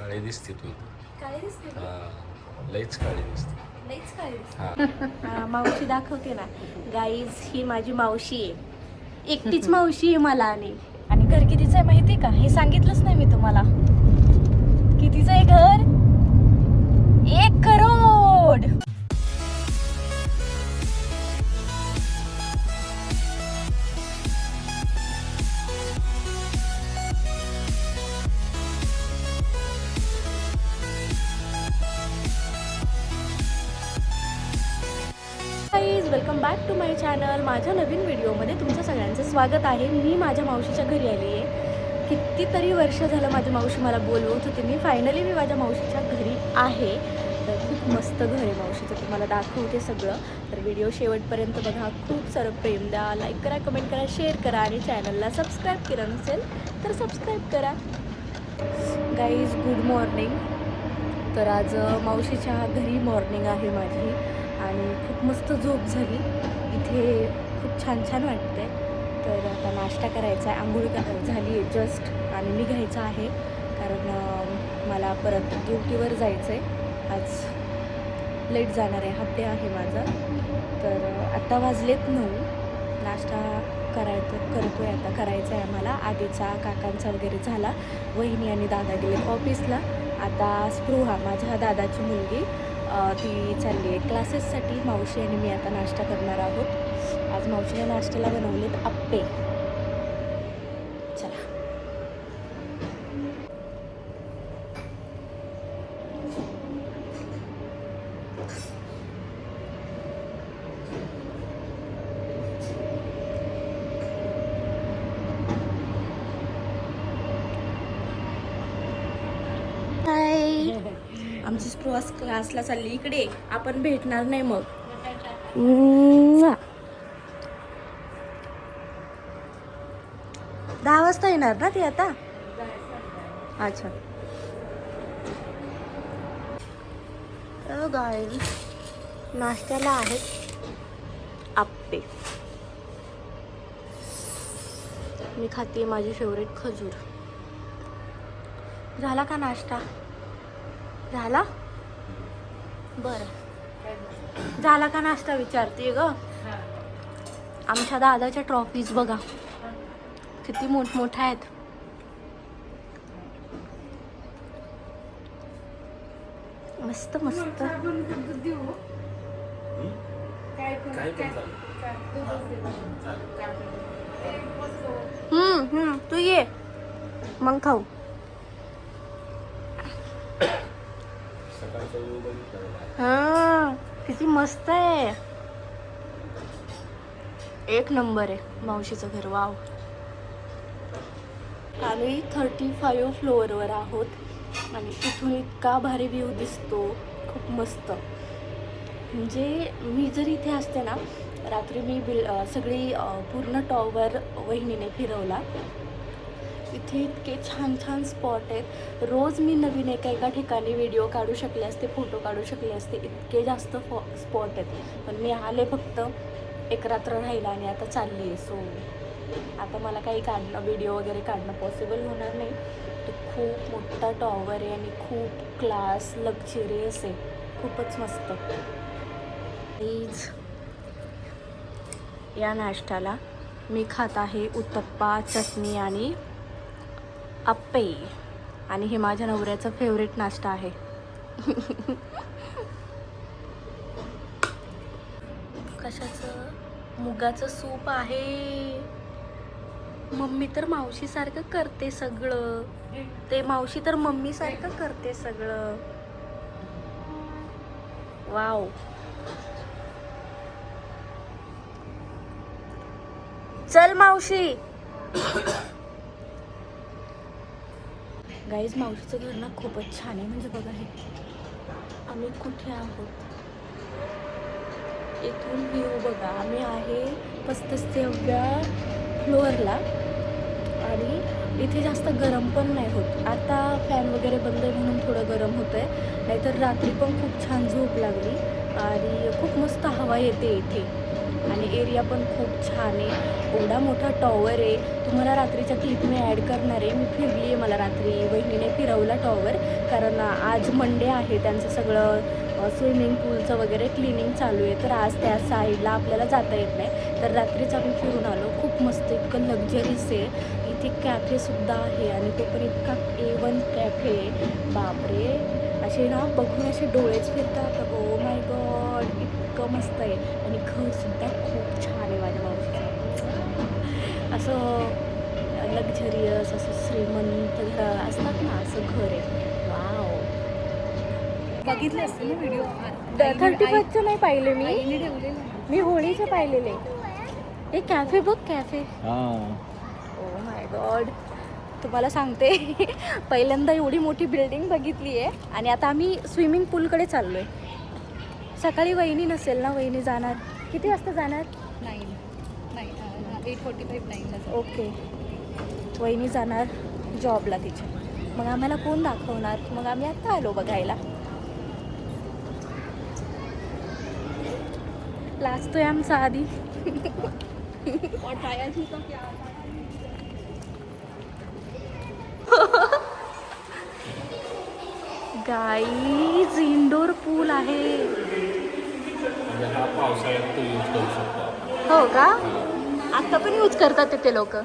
काळी दिसते तू. काळी दिसते तू? लईच काळी दिसते. लईच काळी दिसते. मावशी दाखवते ना गाईज, ही माझी मावशी आहे. एकटीच मावशी आहे मला. आणि घर कितीचं आहे माहिती आहे का? हे सांगितलंच नाही मी तुम्हाला. कितीचं आहे घर? 1 crore. Welcome back to my channel. माझ्या नवीन व्हिडिओमध्ये तुमचं सगळ्यांचं स्वागत आहे. मी माझ्या मावशीच्या घरी आली आहे. कितीतरी वर्ष झालं माझी मावशी मला बोलवत होती. मी माझ्या मावशीच्या घरी आहे. तर खूप मस्त घर आहे मावशीचं, तुम्हाला दाखवते सगळं. तर व्हिडिओ शेवटपर्यंत बघा. खूप सारं प्रेम द्या, लाईक करा, कमेंट करा, शेअर करा आणि चॅनलला सबस्क्राईब केलं नसेल तर सबस्क्राईब करा. Guys, good morning. तर आज मावशीच्या घरी मॉर्निंग आहे माझी आणि खूप मस्त झोप झाली. इथे खूप छान छान वाटते. तर आता नाश्ता करायचा आहे. आंघोळ झाली आहे जस्ट आणि निघायचं आहे, कारण मला परत ड्युटीवर जायचं आहे. आज लेट जाणार आहे, हाफ डे आहे माझा. तर आत्ता वाजलेत 9. नाश्ता करतो आहे आता. करायचा आहे आम्हाला. आधीचा काकांचा वगैरे झाला. वहिनी आणि दादा गेले ऑफिसला. आता स्पृहा, माझ्या दादाची मुलगी, ती चालली आहे क्लासेससाठी. मावशी आणि मी आता नाश्ता करणार आहोत. आज मावशीने नाश्त्याला बनवलेत आप्पे. चला. आमची स्पृहा क्लासला चालली. इकडे आपण भेटणार नाही मग. 10 वाजता येणार ना ती आता? अच्छा. गाईज, नाश्त्याला आहेत आप्पे. मी खाते माझी फेवरेट खजूर. झाला का नाश्ता? झाला? बरं, झाला का नाश्ता विचारते ग. आमच्या दादाच्या ट्रॉफीज बघा किती मोठमोठ्या आहेत. मस्त मस्त. तू ये मग खाऊ. हा, किती मस्त आहे. एक नंबर आहे मावशीचं घर. वाव. आम्ही 35 फ्लोअरवर आहोत आणि इथून इतका भारी व्ह्यू दिसतो. खूप मस्त. म्हणजे मी जर इथे असते ना, रात्री मी सगळी पूर्ण टॉवर वहिनीने फिरवला. इथे इतके छान छान स्पॉट आहेत. रोज मी नवीन एका ठिकाणी व्हिडिओ काढू शकले असते, फोटो काढू शकले असते. इतके जास्त स्पॉट आहेत. पण मी आले फक्त एक रात्र राहिला आणि आता चालली आहे. सो आता मला काही व्हिडिओ वगैरे काढणं पॉसिबल होणार नाही. तो खूप मोठा टॉवर आहे आणि खूप क्लास, लक्झरियस आहे. खूपच मस्त. प्लीज या नाश्त्याला मी खात आहे उत्तप्पा, चटणी आणि आप्पे. आणि हे माझ्या नवऱ्याचा फेवरेट नाश्ता आहे. कशाचं? मुगाचं सूप आहे. मम्मी तर मावशीसारखं करते सगळं. ते मावशी तर मम्मीसारखं करते सगळं. वाव. चल मावशी. गाईज, मावशीचं घर ना खूपच छान आहे. म्हणजे बघा, हे आम्ही कुठे आहोत. इथून व्ह्यू बघा. आम्ही आहे 35व्या फ्लोअरला आणि इथे जास्त गरम पण नाही होत. आता फॅन वगैरे बंद आहे म्हणून थोडं गरम होतं आहे. नाहीतर रात्री पण खूप छान झोप लागली आणि खूप मस्त हवा येते इथे. आणि एरिया पण खूप छान आहे. एवढा मोठा टॉवर आहे. तुम्हाला रात्रीच्या क्लिप मी ॲड करणार आहे. मी फिरली आहे, मला रात्री वहिनीने फिरवला टॉवर, कारण आज मंडे आहे, त्यांचं सगळं स्विमिंग पूलचं वगैरे क्लिनिंग चालू आहे, तर आज त्या साईडला आपल्याला जाता येत नाही, तर रात्रीच आम्ही फिरून आलो. खूप मस्त, इतकं लक्झरीस आहे. इथे कॅफेसुद्धा आहे आणि तो पण इतका A1 कॅफे, बापरे, असे ना बघून असे डोळेच फिरतात. ओ माय गॉड, इतकं मस्त आहे. आणि घरसुद्धा खूप छान आहे माझ्या मावशीचं, असं लक्झरियस, असं श्रीमंत घर असतात ना, असं घर आहे. वाव. बघितले असते ना व्हिडिओ 35चं नाही पाहिले मी, आईने ठेवलेलं. मी होळीचे पाहिलेले. हे कॅफे बघ, कॅफे. हां. ओ माय गॉड, तुम्हाला सांगते पहिल्यांदा एवढी मोठी बिल्डिंग बघितली आहे. आणि आता आम्ही स्विमिंग पूलकडे चाललो आहे. सकाळी वहिनी नसेल ना, वहिनी जाणार किती वाजता जाणार? 8:45 9ला. ओके, वहिनी जाणार जॉबला तिच्या, मग आम्हाला कोण दाखवणार? मग आम्ही आत्ता आलो बघायला. लाजतोय आमचा आधी. और टायर भी तो क्या गाईज, इंडोर पूल आहे. म्हणजे हा पावसाळ्यात तो यूज करू शकतो आपण. हो का? आता पण यूज करतात तिथे लोक.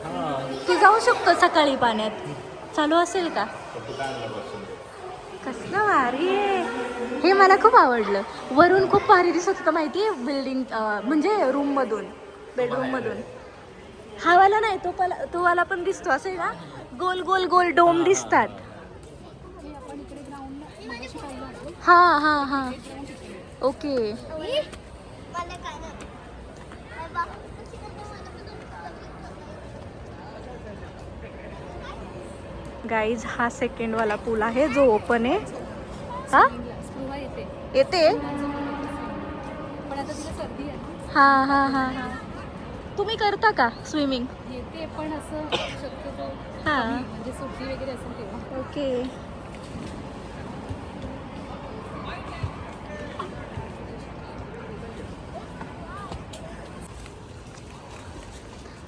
तू जाऊ शकतो सकाळी पाण्यात, चालू असेल का? कसलं भारी आहे हे, मला खूप आवडलं. वरून खूप भारी दिसत होतं माहिती आहे, बिल्डिंग म्हणजे रूममधून, बेडरूममधून. हा वाला नाही, तो वाला पण दिसतो, असे ना गोल गोल गोल डोम दिसतात. आपण इकडे ग्राउंडला मगाशी पाहिलं. हां हां हां, ओके. गाईज, हा सेकंडवाला पूल आहे जो ओपन आहे. हा स्पृहा येते येते. पण आता तिला सर्दी आहे. हां हां हां हां. तुम्ही करता का स्विमिंग? येते पण असं शक्यतो हां. कमी, म्हणजे सुट्टी वगैरे असेल तेव्हा. ओके.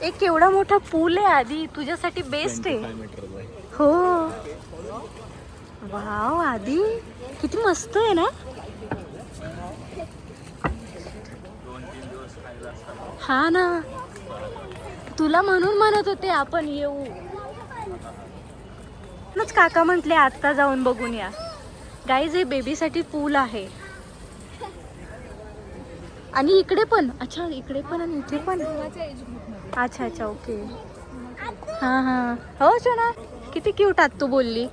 एक केवढा मोठा पूल आहे आधी, तुझ्यासाठी बेस्ट आहे. 25 मीटरचा आहे. हो, वाव, आधी किती मस्त आहे ना. हा ना, तुला म्हणून म्हणत होते आपण येऊ. काका म्हटले आत्ता जाऊन बघून या. गाईज, हे बेबीसाठी पूल आहे. आणि इकडे पण, अच्छा इकडे पण आणि इथे पण. स्पृहाच्या एज ग्रुपमध्ये. अच्छा अच्छा, ओके. हां हां, हो शोना, किती क्यूट आत तू बोलली.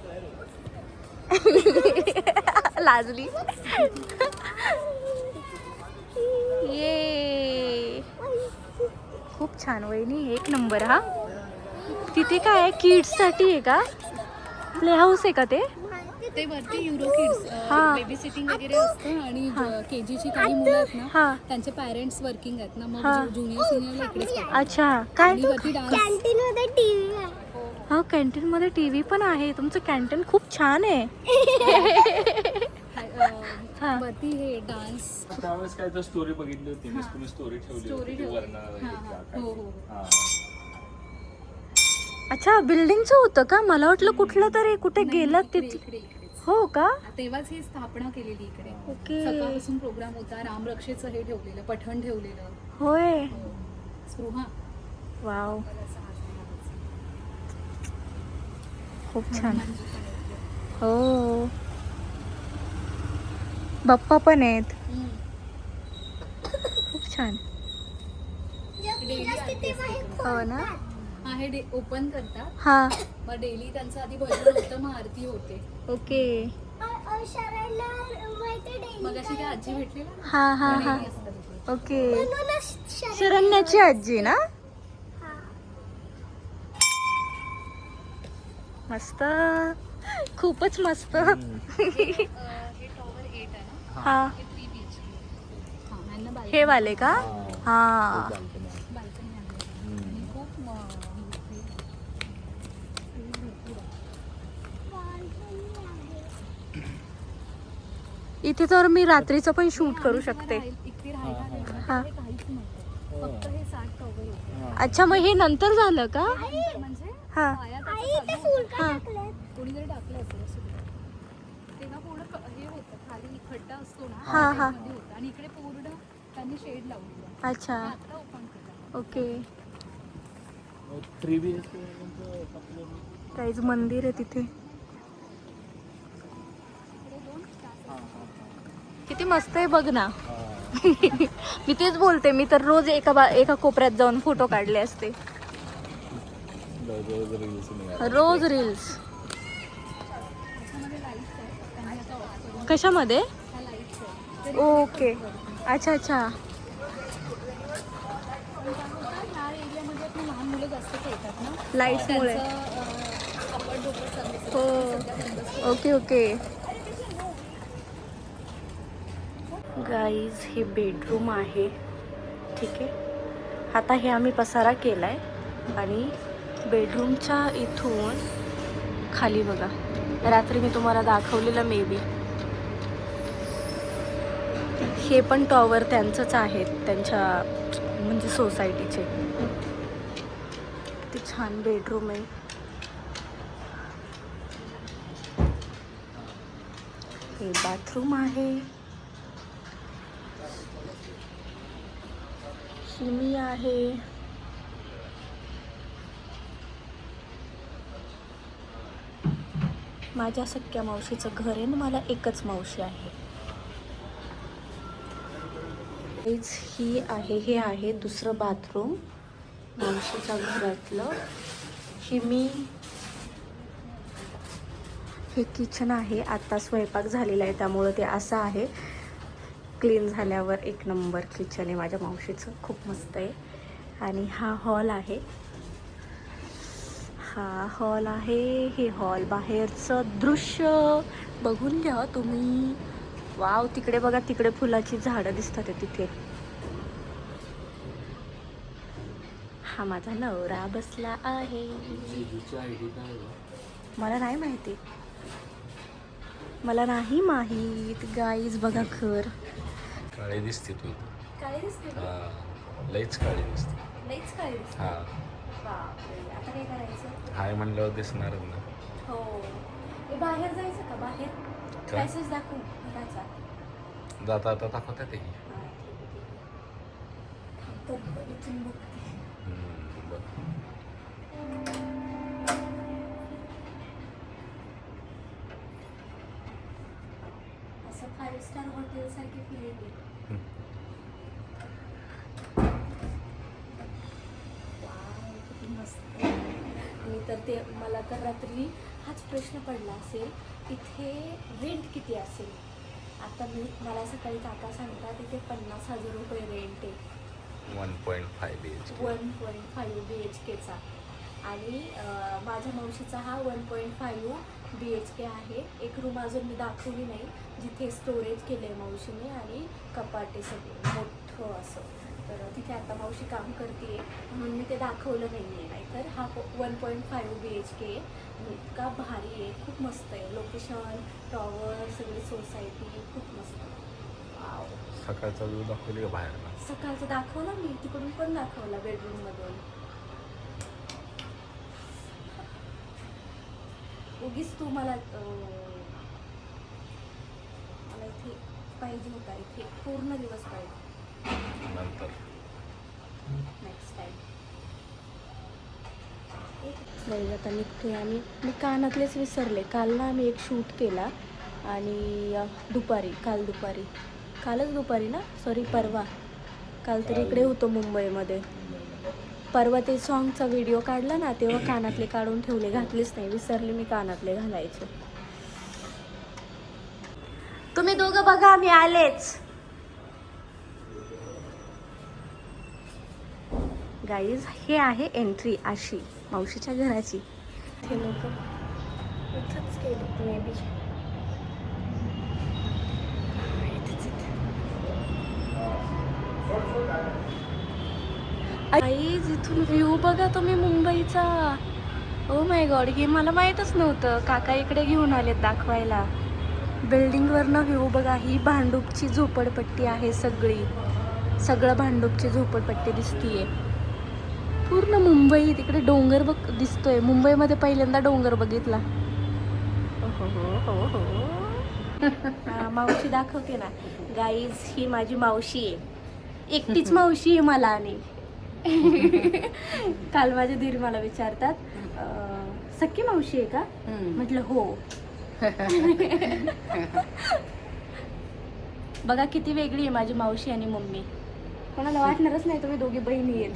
लाजली. ये खूप छान वहिनी, एक नंबर. हा, तिथे काय आहे, किड्ससाठी आहे का? प्ले हाऊस आहे का ते? ते वरती युरो किड्स हां. बेबी सिटिंग वगैरे असतं. आणि KGची काही मुलं आहेत ना, हां. त्यांचे पॅरेंट्स वर्किंग आहेत ना, हां. मग ज्युनियर सिनियरला इकडेच टाकतात. अच्छा, काय? आणि वरती डान्स. कॅन्टीनमध्ये टीव्ही आहे. हो, कॅन्टीनमध्ये TV पण आहे. तुमचं कॅन्टीन खूप छान आहे. हां. वरती हे डान्स त्यावेळेस काय तर स्टोरी बघितली होती मी, तुम्ही स्टोरी ठेवली स्टोरी होती ठेवली. वरनं हां, हां. काय. हो, हो. हां. अच्छा, बिल्डिंगचं होतं का? मला वाटलं कुठलं तरी, कुठे गेलं इकडे तिथे. इकडे इकडेच. हो का? तेव्हाच ही स्थापना केलेली इकडे. ओके. सकाळपासून प्रोग्राम होता, रामरक्षेचं हे ठेवलेलं, पठण ठेवलेलं. होय. स्पृहा वाव, खूप छान. हो, बाप्पा पण आहेत. खूप छान. हो ना. हा, हे ओपन करतात. हा, मग डेली त्यांचं आधी भजन होतं, मग आरती होते. ओके. शरदला माहिती डेली मग अशी त्या आजी भेटलेल्या ना, हा हा हा, डेली असतात इथे. ओके. म्हणूनच शरण्याची आजी ना. मस्त, खूपच मस्त. हे टॉवर 8 आहे ना, हा, हे 3 BHK. हा, यांना balcony- हे वाले का? हा, balcony आहे. balcony आहे. आणि खूप इथे तर मी रात्रीचं पण शूट करू शकते. इकडे राहायला आले ना, हा. ते काहीच नव्हतं. फक्त हे 60 टॉवर होते. अच्छा, मग हे नंतर झालं का? म्हणजे हा पायात आई असं ते चालू फुल होतं. का हा. टाकलंय? कोणीतरी टाकलं असेल असं कुठं. तेव्हा पूर्ण हे होतं, खाली खड्डा असतो ना, हा, हा. त्यामध्ये होतं. आणि इकडे पूर्ण त्यांनी शेड लावली. अच्छा, आता ओपन केलं. ओके. 3 BHK काहीच मंदिर आहे तिथे. किती मस्त आहे बघ ना. मी तेच बोलते, मी तर रोज एका कोपऱ्यात जाऊन फोटो काढले असते. रोज रील्स. त्याच्यामध्ये लाईट्स आहेत, त्यांनी आता ऑफ करून कशामध्ये? ह्या लाईट्स आहेत. ओके, अच्छा अच्छा. ह्या एरियामध्ये आपली लहान मुलं जास्त खेळतात ना, लाईट्समुळे. आपण डोकं सर्व्हिस हो, सध्या बंद असतं. Okay okay. गाईज, हे बेडरूम आहे. ठीक आहे, आता हे आम्ही पसारा केला आहे. आणि बेडरूमच्या इथून खाली बघा, रात्री मी तुम्हाला दाखवलेलं मे बी, हे पण टॉवर त्यांचंच आहेत, त्यांच्या म्हणजे सोसायटीचे. किती छान बेडरूम आहे. हे बाथरूम आहे. मी आहे. माझ्या सख्या मावशीचं घर आहे ना, मला एकच मावशी आहे. ही आहे, हे आहे दुसरं बाथरूम मावशीच्या घरातलं. हे किचन आहे. आता स्वयंपाक झालेला आहे त्यामुळं ते असं आहे. क्लीन झाल्यावर एक नंबर किचन आहे माझ्या मावशीचं, खूप मस्त आहे. आणि हा हॉल आहे. हा हॉल आहे. हे हॉल बाहेरचं दृश्य बघून घ्या तुम्ही. वाव, तिकडे बघा, तिकडे फुलाची झाडं दिसतात आहे तिथे. हा माझा नवरा बसला आहे. मला नाही माहिती, मला नाही माहीत. गाईज बघा घर. काळी दिसते तू. काय दिसते? लईच काळी दिसते. लईच काय दिसते? हा, बापरे, आता काय करायचं? हाय म्हणल्यावर दिसणारच ना. हो, हे बाहेर जायचं का? बाहेर काय? पॅसेज दाखवू घराचा. जाता आता दाखवतात ते. तर इथून बघते. असं 5 स्टार हॉटेल सारखी फीलिंग आहे. वाव, किती मस्त. आणि तर ते मला तर रात्री हाच प्रश्न पडला असेल, इथे रेंट किती असेल. आता मला सकाळी काका सांगतात इथे 50,000 रुपये रेंट आहे. 1.5 BHK. 1.5 BHKचा. आणि माझ्या मावशीचा हा 1.5 BHK आहे. एक रूम अजून मी दाखवली नाही, जिथे स्टोरेज केलं आहे मावशीने आणि कपाटे सगळे मोठं असं. तर तिथे आता मावशी काम करते म्हणून मी ते दाखवलं नाही आहे. नाहीतर हा 1.5 BHK इतका भारी आहे, खूप मस्त आहे. लोकेशन, टॉवर, सगळी सोसायटी खूप मस्त. वाव. सकाळचा व्ह्यू दाखवली का बाहेर ना? सकाळचं दाखवला मी, तिकडून पण दाखवला बेडरूममधून. उगीच तू मला इथे पाहिजे होता, इथे पूर्ण दिवस पाहिजे. नंतर नेक्स्ट टाइम. बरं, आता निघतोय आम्ही. मी कानातलेच विसरले. काल ना आम्ही एक शूट केला आणि कालच दुपारी ना, सॉरी परवा. काल तर इकडे होतो मुंबईमध्ये. परवा ते सॉन्गचा व्हिडिओ काढला ना, तेव्हा कानातले काढून ठेवले, घातलेच नाही, विसरले मी कानातले घालायचे. तुम्ही दोघं बघा, आम्ही आलेच. गाईज, हे आहे एंट्री अशी मावशीच्या घराची. ते लोक इथंच केले मे बी. गाईज, इथून व्ह्यू बघा तुम्ही मुंबईचा. ओ माय गॉड, हे मला माहीतच नव्हतं. काका इकडे घेऊन आलेत दाखवायला. बिल्डिंगवरनं व्ह्यू बघा. ही भांडूपची झोपडपट्टी आहे सगळी. सगळं भांडूपची झोपडपट्टी दिसतीये. पूर्ण मुंबई तिकडे डोंगर बघ दिसतोय. मुंबईमध्ये पहिल्यांदा डोंगर बघितला. हा, मावशी दाखवते ना गाईज, ही माझी मावशी आहे. एकटीच मावशी आहे मला. आणि काल माझे धीर मला विचारतात सख्खी मावशी आहे का, म्हटलं हो. बघा किती वेगळी आहे माझी मावशी आणि मम्मी. कोणाला वाटणारच नाही तुम्ही दोघी बहिणी आहेत.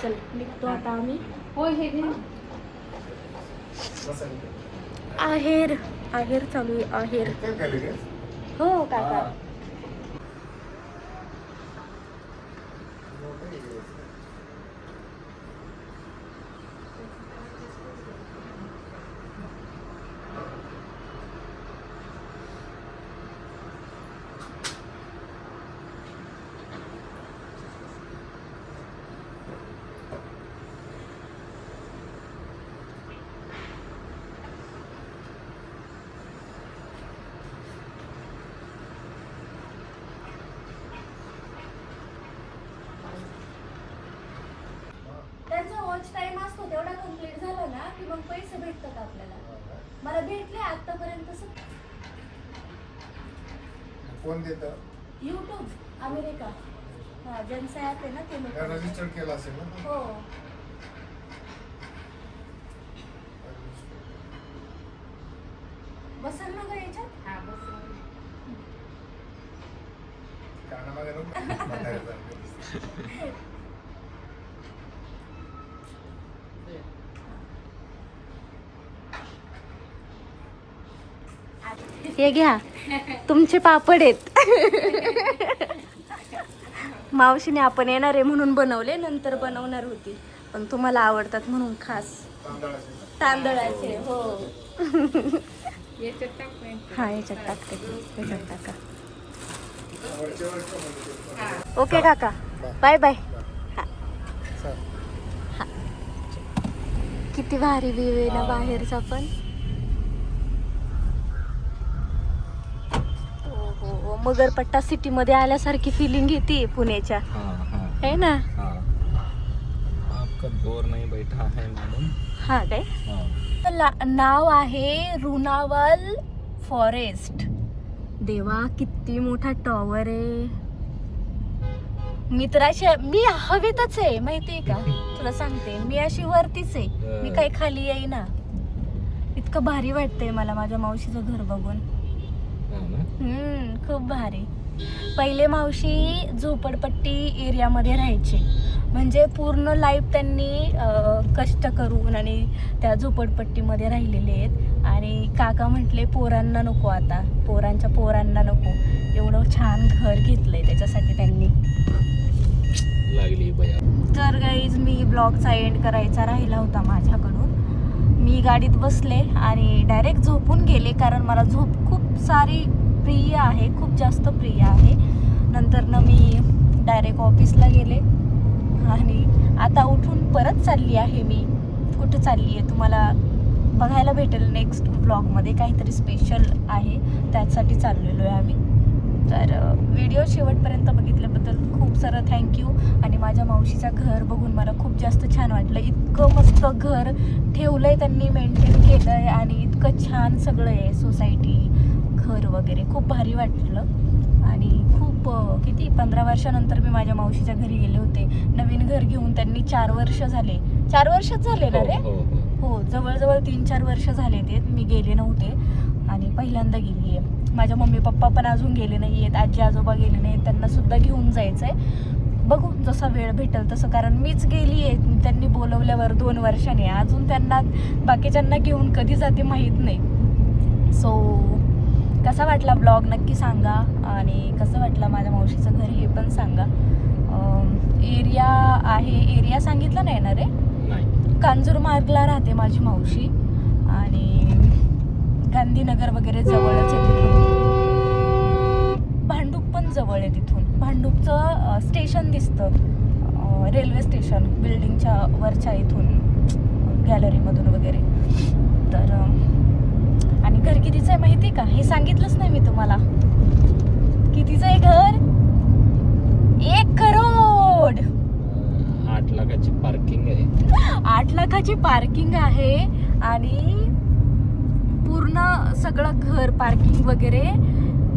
चल निघतो आता आम्ही. हो हे घे. आहेर आहेर चालू आहे. आहेर हो काका. त्यांचा वॉच टाइम असतो तेवढा कंप्लीट झाला ना की मग पैसे भेटतात आपल्याला. मला भेटले आतापर्यंत. कोण देतं? YouTube America. हा ज्यांचं ॲप आहे ना ते लोक. रजिस्टर केलं असेल ना? हो. बसल ना ग याच्यात. हा बस. कानामागे नको बंधायचं. हे घ्या तुमचे पापड आहेत. मावशीने आपण येणार आहे म्हणून बनवले, नंतर बनवणार होती पण तुम्हाला आवडतात म्हणून खास तांदळाचे. हो याच्यात टाक. हा याच्यात टाकते. याच्यात टाका. ओके काका बाय बाय. किती भारी व्ह्यू आहे ना बाहेरचा पण. मगरपट्टा सिटी मध्ये आल्यासारखी फिलिंग येते पुण्याच्या. है ना. आपका बोर नहीं बैठा है मॅडम. हा काय नाव आहे रुनावल फॉरेस्ट. देवा किती मोठा टॉवर आहे. मी हवेतच आहे माहितीये का तुला सांगते. मी अशी वरतीच आहे. मी काही खाली येईना. इतकं भारी वाटतंय मला माझ्या मावशीचं घर बघून. खूप भारी. पहिले मावशी झोपडपट्टी एरियामध्ये राहायचे. म्हणजे पूर्ण लाईफ त्यांनी कष्ट करून आणि त्या झोपडपट्टीमध्ये राहिलेले आहेत. आणि काका म्हटले पोरांना नको, आता पोरांना नको. एवढं छान घर घेतलंय त्याच्यासाठी त्यांनी. लागली बया. तर गाईज मी ब्लॉगचा एंड करायचा राहिला होता माझ्याकडून. मी गाडीत बसले आणि डायरेक्ट झोपून गेले कारण मला झोप खूप सारी प्रिय आहे, खूप जास्त प्रिय आहे. नंतर मी डायरेक्ट ऑफिसला गेले आणि आता उठून परत चालली आहे. मी कुठं चालली आहे तुम्हाला बघायला भेटेल नेक्स्ट ब्लॉगमध्ये. काहीतरी स्पेशल आहे त्यासाठी चाललेलो आहे आम्ही. तर व्हिडिओ शेवटपर्यंत बघितल्याबद्दल खूप सारं थँक्यू. आणि माझ्या मावशीचं घर बघून मला खूप जास्त छान वाटलं. इतकं मस्त घर ठेवलं आहे त्यांनी, मेंटेन केलं आहे आणि इतकं छान सगळं आहे. सोसायटी घर वगैरे खूप भारी वाटलं. आणि खूप किती 15 वर्षानंतर मी माझ्या मावशीच्या घरी गेले होते. नवीन घर घेऊन त्यांनी 4 वर्ष झाले. 4 वर्षच झाले ना रे. हो जवळजवळ 3-4 वर्ष झाले ते. मी गेले नव्हते आणि पहिल्यांदा गेली आहे. माझ्या मम्मी पप्पा पण अजून गेले नाही आहेत. आजी आजोबा गेले नाहीत. त्यांना सुद्धा घेऊन जायचं आहे. बघू जसा वेळ भेटेल तसं. कारण मीच गेली आहे त्यांनी बोलवल्यावर 2 वर्षांनी. अजून त्यांना बाकीच्यांना घेऊन कधी जाते माहीत नाही. सो कसा वाटला ब्लॉग नक्की सांगा. आणि कसं वाटलं माझ्या मावशीचं घर हे पण सांगा. एरिया आहे, एरिया सांगितला नाही ना रे. कांजूरमार्गला राहते माझी मावशी. आणि गांधीनगर वगैरे जवळच आहे तिथून. भांडूप पण जवळ आहे तिथून. भांडूपचं स्टेशन दिसतं, रेल्वे स्टेशन बिल्डिंगच्या वरच्या इथून गॅलरीमधून वगैरे. तर आणि घर कितीचं आहे माहिती का? हे सांगितलंच नाही मी तुम्हाला. कितीचं आहे घर? 1 करोड. 8 लाखाची पार्किंग आहे. 8 लाखाची पार्किंग आहे आणि पूर्ण सगळं घर पार्किंग वगैरे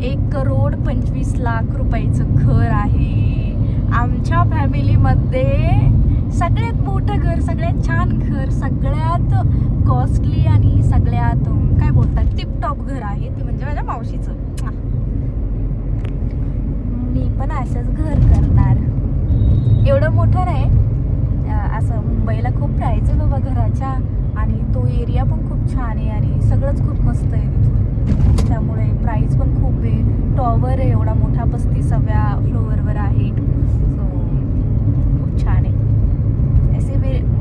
1 करोड 25 लाख रुपयाचं घर आहे. आमच्या फॅमिलीमध्ये सगळ्यात मोठं घर, सगळ्यात छान घर, सगळ्यात कॉस्टली आणि सगळ्यात काय बोलतात टिपटॉप घर आहे ते म्हणजे माझ्या मावशीचं. मी पण असंच घर करणार. एवढं मोठं नाही, असं मुंबईला खूप प्राईज आहे बाबा घराच्या आणि तो एरिया पण खूप छान आहे आणि सगळंच खूप मस्त आहे तिथून. त्यामुळे प्राईज पण खूप आहे. टॉवर आहे एवढा मोठा, 35व्या फ्लोअरवर आहे. सो खूप छान आहे.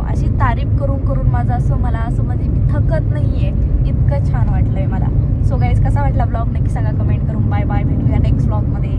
अशी तारीफ करून करून मला असं म्हणजे मी थकत नाही आहे, इतकं छान वाटलंय मला. सो गाईज, कसा वाटला ब्लॉग नक्की सांगा कमेंट करून. बाय बाय, भेटूया नेक्स्ट ब्लॉगमध्ये.